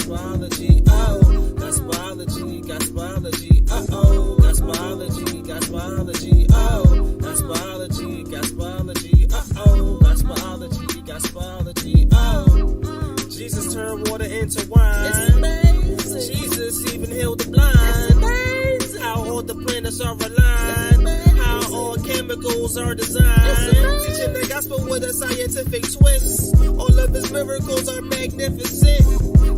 Gospelology, oh, Gospelology, Gospelology, uh-oh, Gospelology, Gospelology, oh, Gospelology, Gospelology, uh-oh, Gospelology, Gospelology, oh. Jesus turned water into wine. It's amazing. Jesus even healed the blind. It's amazing. How all the planets are aligned. How all chemicals are designed. Teaching the gospel with a scientific twist. All of his miracles are magnificent.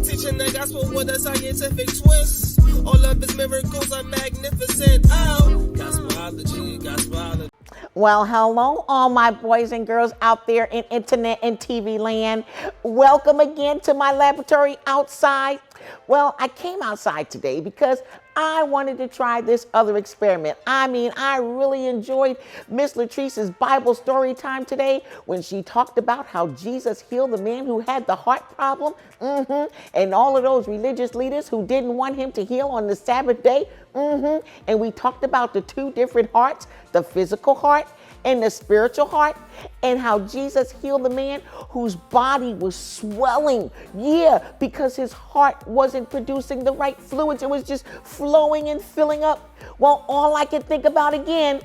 Teaching the gospel with a scientific twist. All of his miracles are magnificent. Oh, Gospelology, Gospelology. Well, hello, all my boys and girls out there in internet and TV land. Welcome again to my laboratory outside. Well, I came outside today because I wanted to try this other experiment. I really enjoyed Miss Latrice's Bible story time today when she talked about how Jesus healed the man who had the heart problem, and all of those religious leaders who didn't want him to heal on the Sabbath day, and we talked about the two different hearts, the physical heart and the spiritual heart, and how Jesus healed the man whose body was swelling. Yeah, because his heart wasn't producing the right fluids. It was just flowing and filling up. Well, all I could think about again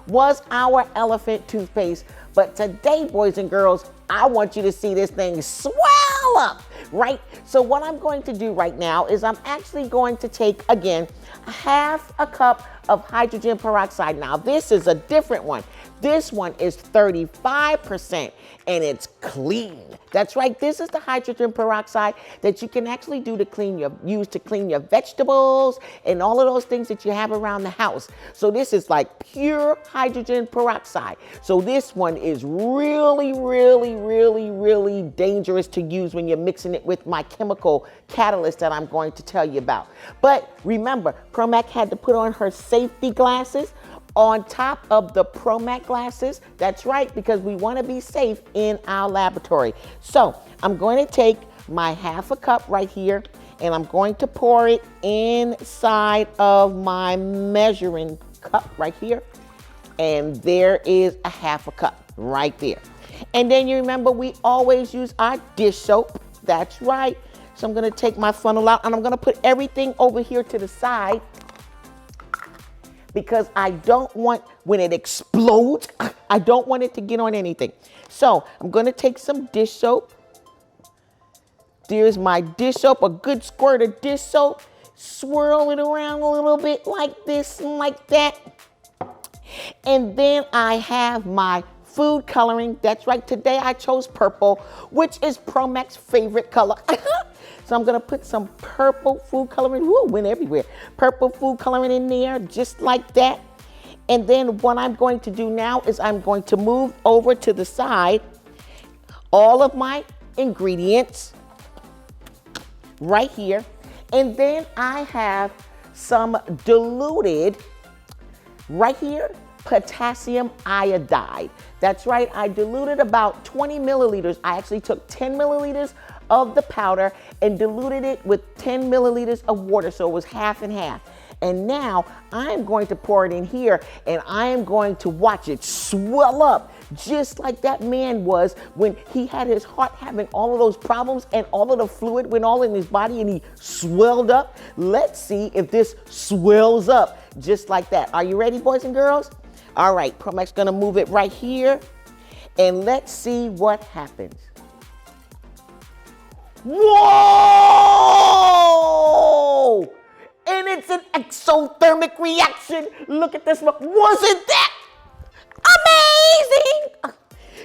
was our elephant toothpaste. But today, boys and girls, I want you to see this thing swell up, right? So what I'm going to do right now is I'm actually going to take, again, half a cup of hydrogen peroxide. Now, this is a different one. This one is 35% and it's clean. That's right. This is the hydrogen peroxide that you can actually use to clean your vegetables and all of those things that you have around the house. So this is like pure hydrogen peroxide. So this one is really, really, really, really dangerous to use when you're mixing it with my chemical catalyst that I'm going to tell you about. But remember, Promac had to put on her safety glasses on top of the Promac glasses. That's right, because we want to be safe in our laboratory. So I'm going to take my half a cup right here and I'm going to pour it inside of my measuring cup right here. And there is a half a cup right there. And then you remember we always use our dish soap. That's right. So I'm going to take my funnel out and I'm going to put everything over here to the side, because I don't want, when it explodes, I don't want it to get on anything. So I'm going to take some dish soap. There's my dish soap, a good squirt of dish soap. Swirl it around a little bit like this and like that. And then I have my food coloring. That's right, today I chose purple, which is Promac's favorite color. So I'm gonna put some purple food coloring, went everywhere. Purple food coloring in there, just like that. And then what I'm going to do now is I'm going to move over to the side all of my ingredients right here. And then I have some diluted, right here, potassium iodide. That's right, I diluted about 20 milliliters. I actually took 10 milliliters of the powder and diluted it with 10 milliliters of water, so it was half and half. And now I'm going to pour it in here and I am going to watch it swell up, just like that man was when he had his heart having all of those problems and all of the fluid went all in his body and he swelled up. Let's see if this swells up just like that. Are you ready, boys and girls? All right, Promac's gonna move it right here and let's see what happens. Whoa! And it's an exothermic reaction. Look at this. Wasn't that amazing?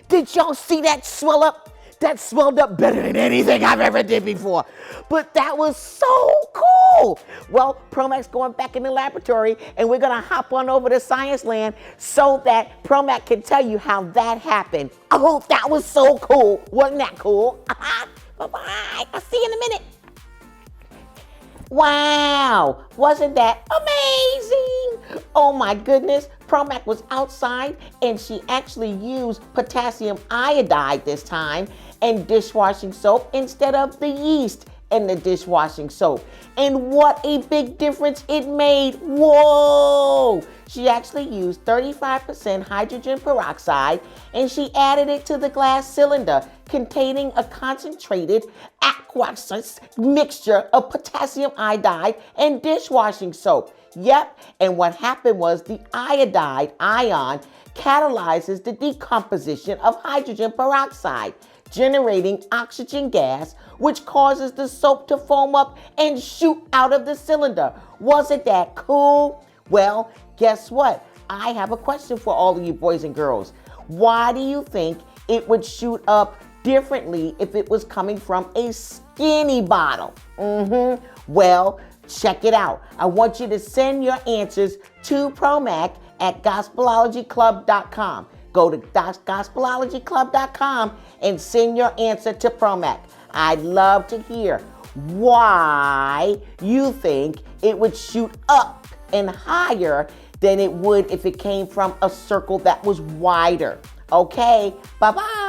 Did y'all see that swell up? That swelled up better than anything I've ever did before. But that was so cool. Well, Promac's going back in the laboratory and we're gonna hop on over to Science Land so that Promac can tell you how that happened. Oh, that was so cool. Wasn't that cool? Bye-bye. I'll see you in a minute. Wow, wasn't that amazing? Oh my goodness, Promac was outside and she actually used potassium iodide this time and dishwashing soap instead of the yeast in the dishwashing soap. And what a big difference it made. Whoa! She actually used 35% hydrogen peroxide and she added it to the glass cylinder containing a concentrated aqueous mixture of potassium iodide and dishwashing soap. Yep, and what happened was the iodide ion catalyzes the decomposition of hydrogen peroxide, generating oxygen gas, which causes the soap to foam up and shoot out of the cylinder. Wasn't that cool? Well, guess what? I have a question for all of you boys and girls. Why do you think it would shoot up differently if it was coming from a skinny bottle? Well, check it out. I want you to send your answers to Promac at Gospelologyclub.com. Go to Gospelologyclub.com and send your answer to Promac. I'd love to hear why you think it would shoot up and higher than it would if it came from a circle that was wider. Okay, bye-bye.